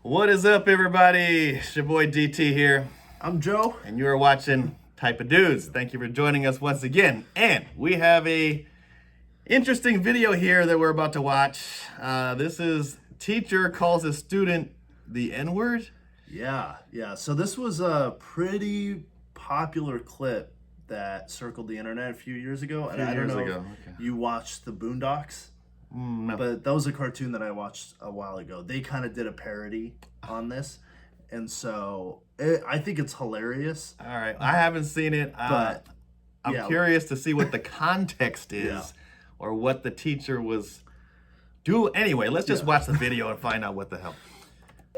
What is up, everybody? It's your boy DT here, I'm Joe. and you are watching Type of Dudes. Thank you for joining us once again. And we have a interesting video here that we're about to watch. This is teacher calls a student the N-word. Yeah. So this was a pretty popular clip that circled the internet a few years ago. And I don't know if you watched the Boondocks, No. but that was a cartoon that I watched a while ago. They kind of did a parody on this. And so I think it's hilarious. All right, I haven't seen it, But I'm yeah. curious to see what the context is Yeah. or what the teacher was doing. Anyway, let's just watch the video and find out what the hell.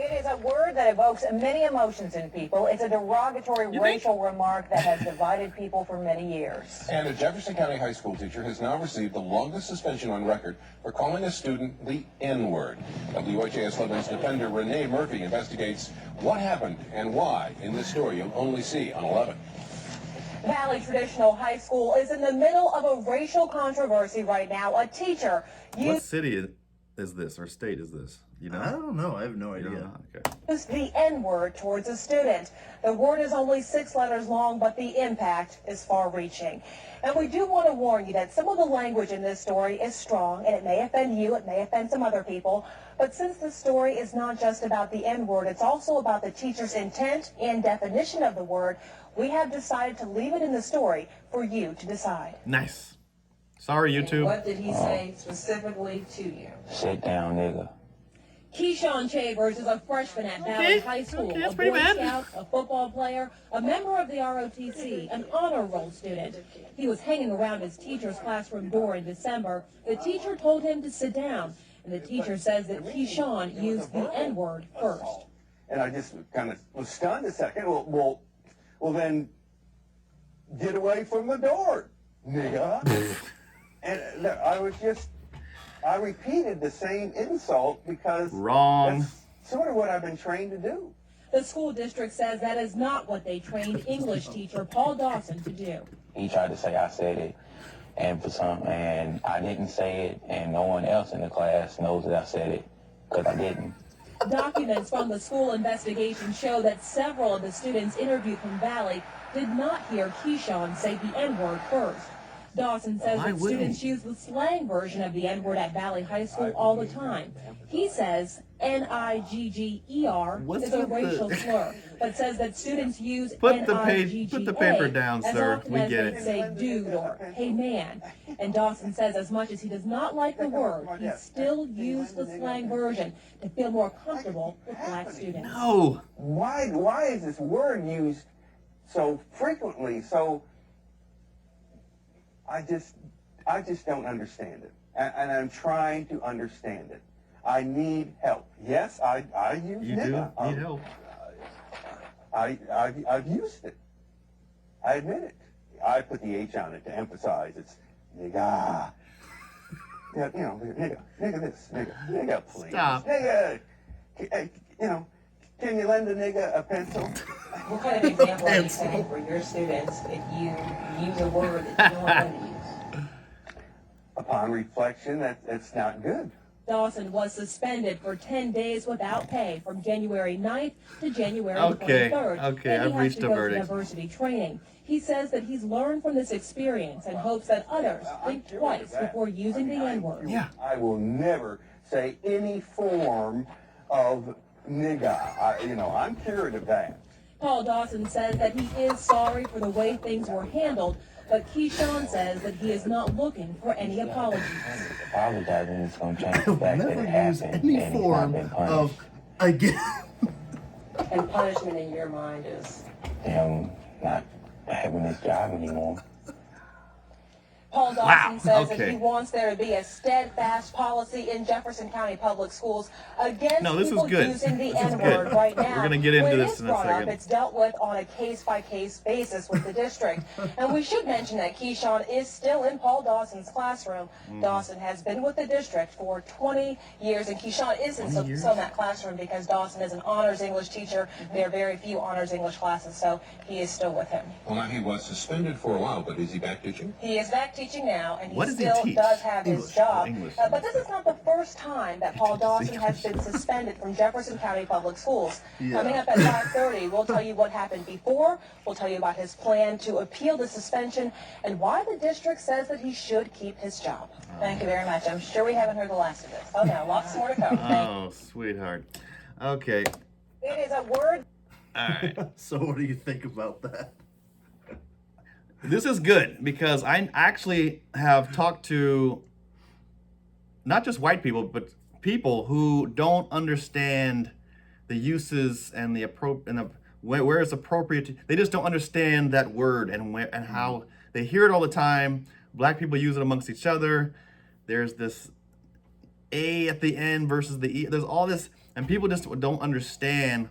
It is a word that evokes many emotions in people. It's a derogatory racial remark that has divided people for many years. And a Jefferson County high school teacher has now received the longest suspension on record for calling a student the N-word. WHAS 11's defender Renee Murphy investigates what happened and why in this story you'll only see on 11. Valley Traditional High School is in the middle of a racial controversy right now. A teacher What city is this or state is this? You know? I don't know. I have no You don't idea. know? Okay. used the N-word towards a student. The word is only 6 letters long, but the impact is far-reaching. And we do want to warn you that some of the language in this story is strong, and it may offend you, it may offend some other people. But since this story is not just about the N-word, it's also about the teacher's intent and definition of the word, we have decided to leave it in the story for you to decide. Nice. Sorry, YouTube. What did he say specifically to you? Sit down, nigga. Keyshawn Chambers is a freshman at Valley High School, that's a pretty Boy bad. Scout, a football player, a member of the ROTC, an honor roll student. He was hanging around his teacher's classroom door in December. The teacher told him to sit down, and the teacher says that Keyshawn used the N-word first. And I just kind of was stunned a second. Well, then get away from the door, nigga. And I repeated the same insult because Wrong. that's sort of what I've been trained to do. The school district says that is not what they trained English teacher Paul Dawson to do. He tried to say I said it, and I didn't say it, and no one else in the class knows that I said it, because I didn't. Documents from the school investigation show that several of the students interviewed from Valley did not hear Keyshawn say the N-word first. Dawson says Why that wouldn't students use the slang version of the N-word at Valley High School all the time. He says N-I-G-G-E-R What's is a with the- racial slur, but says that students use Put the N-I-G-G-A paper down, as sir. often We as get they it. say dude or hey man. And Dawson says as much as he does not like the word, he still used the slang version to feel more comfortable with black students. No. Why is this word used so frequently? So I just don't understand it, and I'm trying to understand it. I need help. Yes, I use You do nigga. need help. I've used it. I admit it. I put the H on it to emphasize it's nigga. Yeah, nigga this, nigga please. Stop. Nigga, can you lend a nigga a pencil? What kind of example are you setting for your students if you use a word that you don't want to use? Upon reflection, that's not good. Dawson was suspended for 10 days without pay from January 9th to January Okay, 23rd. okay, and he I've has reached to a go verdict. to diversity training. He says that he's learned from this experience and hopes that others think twice before using the N-word. Yeah. I will never say any form of nigga. I'm cured of that. Paul Dawson says that he is sorry for the way things were handled, but Keyshawn says that he is not looking for any apologies. Apologizing is going to change the fact that Never it use happened, any and he's form not been punished. of again. And punishment in your mind is? Him not having his job anymore. Paul Dawson Wow, says okay. that he wants there to be a steadfast policy in Jefferson County Public Schools against No, this is people good. using the This is N-word good. right now. We're gonna get into When this it's in a brought up, second. it's dealt with on a case-by-case basis with the district. And we should mention that Keyshawn is still in Paul Dawson's classroom. Mm-hmm. Dawson has been with the district for 20 years, and Keyshawn isn't still in that classroom because Dawson is an honors English teacher. There are very few honors English classes, so he is still with him. Well, now he was suspended for a while, but is he back teaching? He is back teaching now, and he What does he still teach? does have his English. job. English. But this is not the first time that Paul Dawson has been suspended from Jefferson County Public Schools. Coming up at 5:30, we'll tell you what happened before. We'll tell you about his plan to appeal the suspension and why the district says that he should keep his job. Thank you very much. I'm sure we haven't heard the last of this. Oh no, lots more to come. Oh, sweetheart. Okay. It is a word. All right. So what do you think about that? This is good because I actually have talked to not just white people, but people who don't understand the uses and where it's appropriate to, they just don't understand that word and where and how they hear it all the time. Black people use it amongst each other. There's this A at the end versus the E. There's all this, and people just don't understand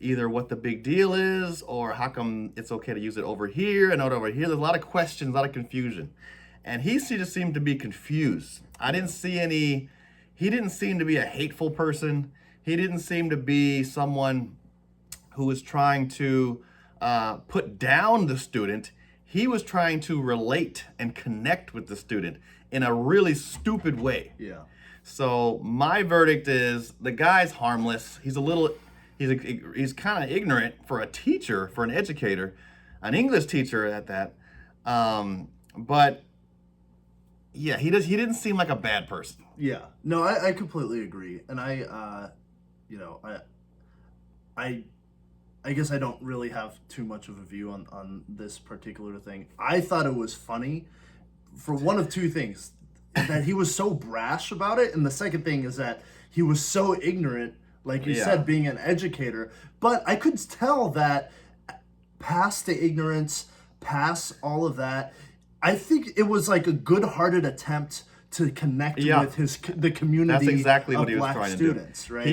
either what the big deal is or how come it's okay to use it over here and not over here. There's a lot of questions, a lot of confusion. And he just seemed to be confused. I didn't see any, he didn't seem to be a hateful person. He didn't seem to be someone who was trying to put down the student. He was trying to relate and connect with the student in a really stupid way. Yeah. So my verdict is the guy's harmless. He's he's kind of ignorant for a teacher, for an educator, an English teacher at that. But yeah, he didn't seem like a bad person. Yeah. No, I completely agree. And I guess I don't really have too much of a view on this particular thing. I thought it was funny for one of two things. That he was so brash about it, and the second thing is that he was so ignorant, like you said, being an educator. But I could tell that past the ignorance, past all of that, I think it was like a good-hearted attempt to connect with the community. That's exactly what he was black trying students, to do. Right?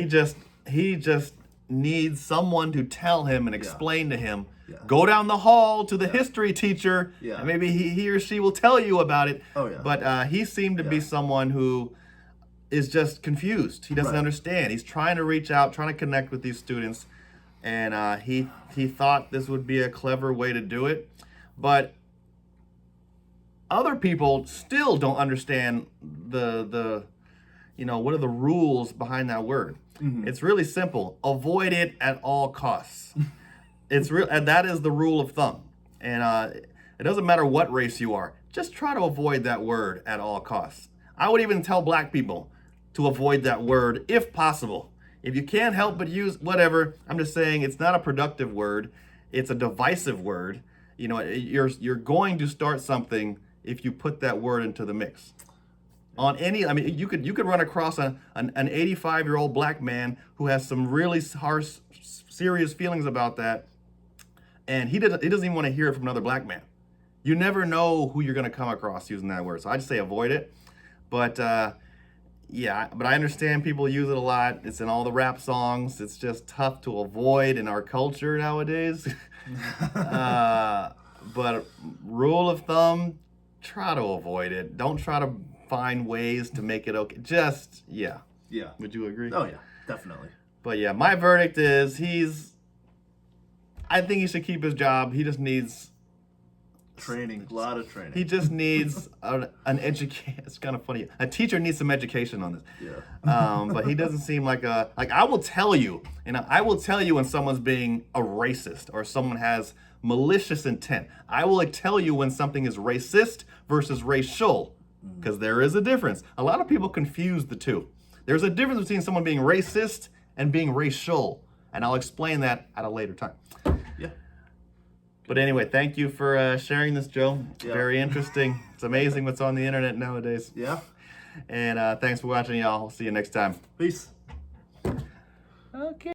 He just needs someone to tell him and explain to him. Go down the hall to the history teacher, and maybe he or she will tell you about it. Oh, yeah. But he seemed to be someone who is just confused. He doesn't understand. He's trying to reach out, trying to connect with these students, and he thought this would be a clever way to do it. But other people still don't understand the what are the rules behind that word. It's really simple. Avoid it at all costs. And that is the rule of thumb. And it doesn't matter what race you are. Just try to avoid that word at all costs. I would even tell black people to avoid that word if possible. If you can't help but use whatever, I'm just saying it's not a productive word. It's a divisive word. You're going to start something if you put that word into the mix. You could run across an 85-year-old black man who has some really harsh, serious feelings about that, and he doesn't even want to hear it from another black man. You never know who you're going to come across using that word, so I just say avoid it. But I understand people use it a lot. It's in all the rap songs. It's just tough to avoid in our culture nowadays. But rule of thumb, try to avoid it. Don't try to find ways to make it okay. Yeah. Would you agree? Oh, yeah, definitely. But yeah, my verdict is I think he should keep his job. He just needs training, a lot of training. He just needs an education. It's kind of funny. A teacher needs some education on this. Yeah. But he doesn't seem like I will tell you, I will tell you when someone's being a racist or someone has malicious intent. I will tell you when something is racist versus racial, because there is a difference. A lot of people confuse the two. There's a difference between someone being racist and being racial, and I'll explain that at a later time. Yeah. But anyway, thank you for sharing this, Joe. It's very interesting. It's amazing what's on the internet nowadays. Yeah. And thanks for watching, y'all. We'll see you next time. Peace. Okay.